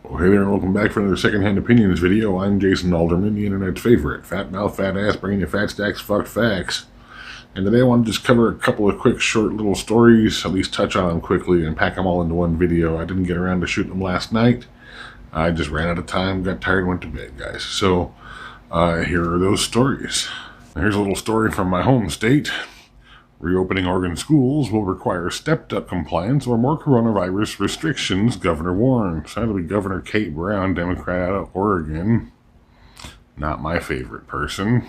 Well, hey there, and welcome back for another Secondhand Opinions video. I'm Jason Alderman, the internet's favorite fat mouth, fat ass, bringing you fat stacks, fucked facts. And today I want to just cover a couple of quick, short little stories, at least touch on them quickly and pack them all into one video. I didn't get around to shooting them last night. I just ran out of time, got tired, and went to bed, guys. So, here are those stories. Here's a little story from my home state. Reopening Oregon schools will require stepped-up compliance or more coronavirus restrictions, Governor warns. That'll be Governor Kate Brown, Democrat out of Oregon. Not my favorite person.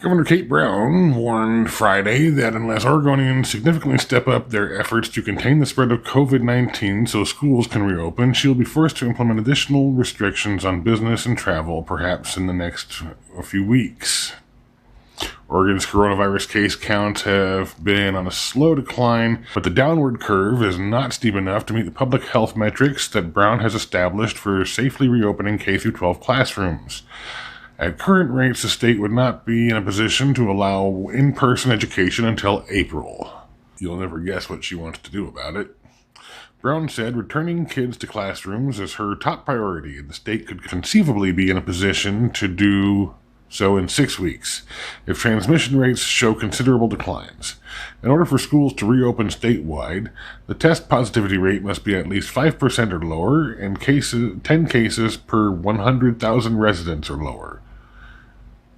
Governor Kate Brown warned Friday that unless Oregonians significantly step up their efforts to contain the spread of COVID-19 so schools can reopen, she'll be forced to implement additional restrictions on business and travel, perhaps in the next few weeks. Oregon's coronavirus case counts have been on a slow decline, but the downward curve is not steep enough to meet the public health metrics that Brown has established for safely reopening K-12 classrooms. At current rates, the state would not be in a position to allow in-person education until April. You'll never guess what she wants to do about it. Brown said returning kids to classrooms is her top priority, and the state could conceivably be in a position to do so in 6 weeks, if transmission rates show considerable declines. In order for schools to reopen statewide, the test positivity rate must be at least 5% or lower, and 10 cases per 100,000 residents or lower.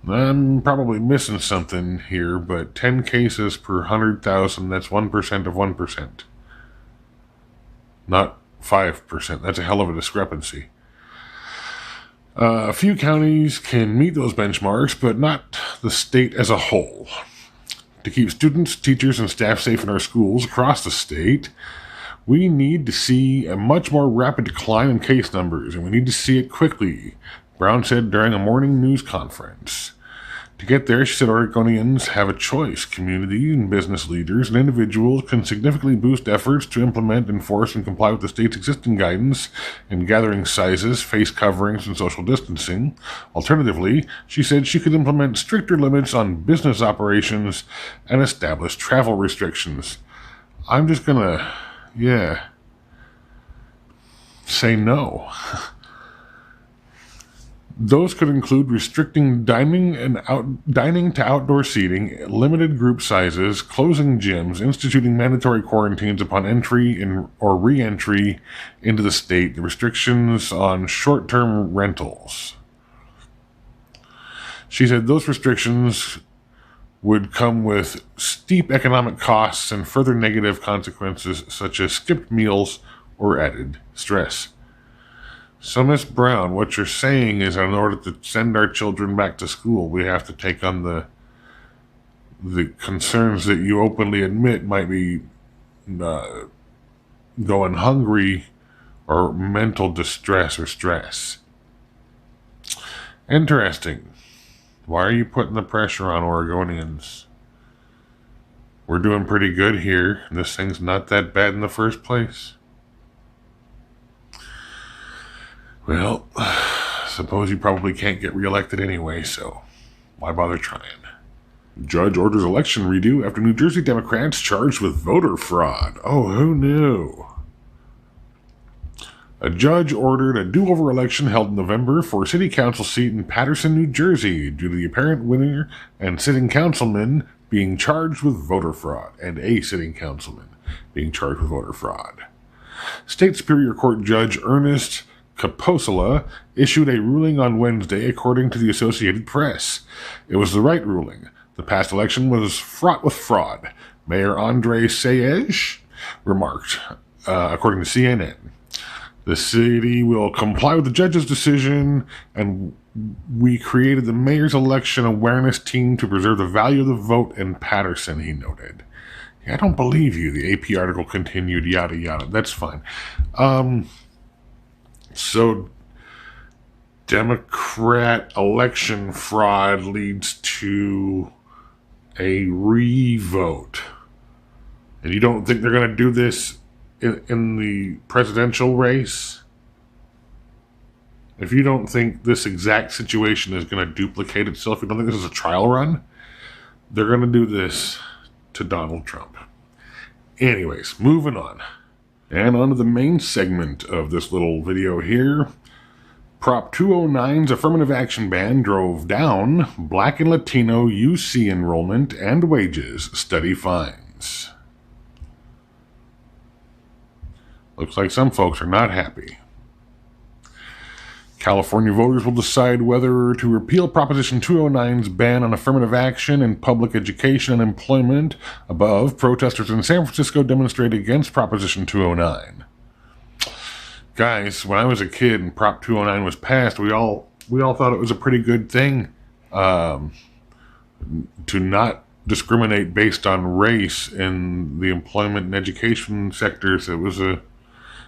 I'm probably missing something here, but 10 cases per 100,000, that's 1% of 1%. Not 5%. That's a hell of a discrepancy. A few counties can meet those benchmarks, but not the state as a whole. To keep students, teachers, and staff safe in our schools across the state, we need to see a much more rapid decline in case numbers, and we need to see it quickly, Brown said during a morning news conference. To get there, she said Oregonians have a choice. Community and business leaders and individuals can significantly boost efforts to implement, enforce, and comply with the state's existing guidance in gathering sizes, face coverings, and social distancing. Alternatively, she said she could implement stricter limits on business operations and establish travel restrictions. I'm just gonna, say no. Those could include restricting dining to outdoor seating, limited group sizes, closing gyms, instituting mandatory quarantines upon entry or re-entry into the state, the restrictions on short-term rentals. She said those restrictions would come with steep economic costs and further negative consequences such as skipped meals or added stress. So, Miss Brown, what you're saying is in order to send our children back to school, we have to take on the concerns that you openly admit might be going hungry or mental distress or stress. Interesting. Why are you putting the pressure on Oregonians? We're doing pretty good here. This thing's not that bad in the first place. Well, suppose you probably can't get reelected anyway, so why bother trying? Judge orders election redo after New Jersey Democrats charged with voter fraud. Oh, who knew? A judge ordered a do-over election held in November for a city council seat in Paterson, New Jersey, due to the apparent winner and sitting councilman being charged with voter fraud, and a sitting councilman being charged with voter fraud. State Superior Court Judge Ernest Kaposola issued a ruling on Wednesday, according to the Associated Press. It was the right ruling. The past election was fraught with fraud, Mayor Andre Sayegh remarked, according to CNN. The city will comply with the judge's decision, and we created the mayor's election awareness team to preserve the value of the vote in Paterson, he noted. I don't believe you, the AP article continued, yada yada. That's fine. So, Democrat election fraud leads to a re-vote. And you don't think they're going to do this in the presidential race? If you don't think this exact situation is going to duplicate itself, you don't think this is a trial run, they're going to do this to Donald Trump. Anyways, moving on. And on to the main segment of this little video here. Prop 209's affirmative action ban drove down Black and Latino UC enrollment and wages, study finds. Looks like some folks are not happy. California voters will decide whether to repeal Proposition 209's ban on affirmative action in public education and employment. Above, protesters in San Francisco demonstrated against Proposition 209. Guys, when I was a kid and Prop 209 was passed, we all thought it was a pretty good thing to not discriminate based on race in the employment and education sectors. It was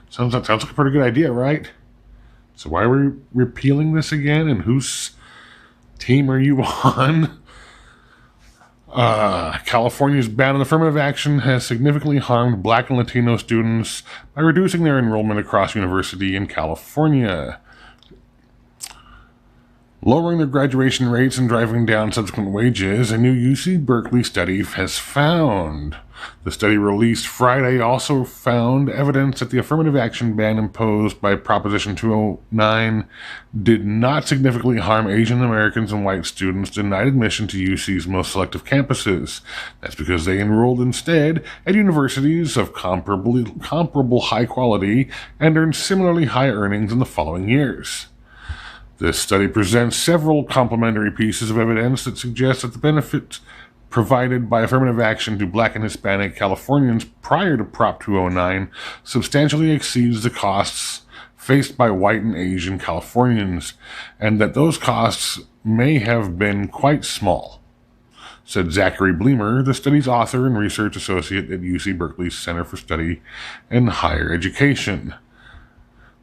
sounds like a pretty good idea, right? So why are we repealing this again? And whose team are you on? California's ban on affirmative action has significantly harmed Black and Latino students by reducing their enrollment across university in California, lowering their graduation rates and driving down subsequent wages, a new UC Berkeley study has found. The study released Friday also found evidence that the affirmative action ban imposed by Proposition 209 did not significantly harm Asian Americans and white students denied admission to UC's most selective campuses. That's because they enrolled instead at universities of comparable high quality and earned similarly high earnings in the following years. This study presents several complementary pieces of evidence that suggest that the benefits provided by affirmative action to Black and Hispanic Californians prior to Prop 209 substantially exceeds the costs faced by white and Asian Californians, and that those costs may have been quite small, said Zachary Bleemer, the study's author and research associate at UC Berkeley's Center for Study in Higher Education.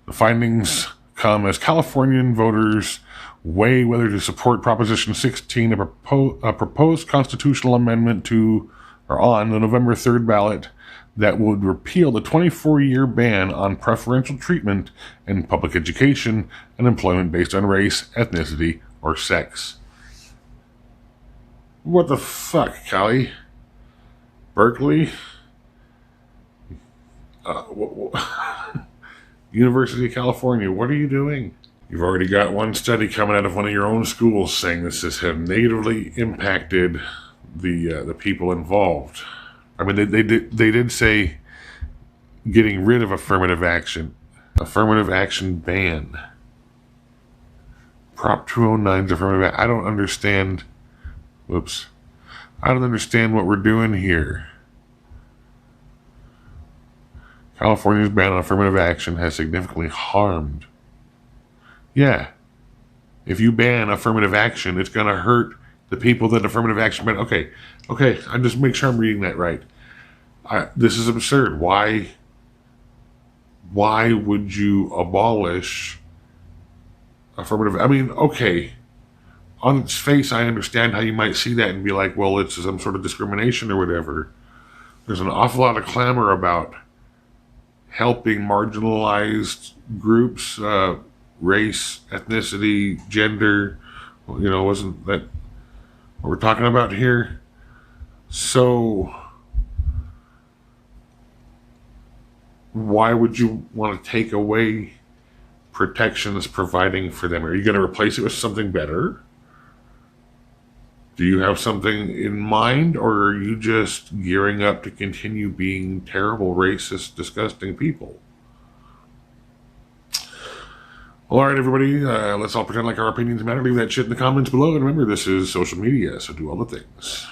The findings come as Californian voters weigh whether to support Proposition 16, a proposed constitutional amendment on the November 3rd ballot that would repeal the 24-year ban on preferential treatment in public education and employment based on race, ethnicity, or sex. What the fuck, Cali? Berkeley? University of California, what are you doing? You've already got one study coming out of one of your own schools saying this has negatively impacted the people involved. I mean, they did say getting rid of affirmative action ban. Prop 209's affirmative action. I don't understand what we're doing here. California's ban on affirmative action has significantly harmed. Yeah. If you ban affirmative action, it's going to hurt the people that affirmative action ban. Okay. I just make sure I'm reading that right. This is absurd. Why would you abolish affirmative? I mean, okay. On its face, I understand how you might see that and be like, well, it's some sort of discrimination or whatever. There's an awful lot of clamor about helping marginalized groups, race, ethnicity, gender. Wasn't that what we're talking about here? So why would you want to take away protections providing for them? Are you going to replace it with something better? Do you have something in mind, or are you just gearing up to continue being terrible, racist, disgusting people? Well, all right, everybody, let's all pretend like our opinions matter. Leave that shit in the comments below. And remember, this is social media, so do all the things.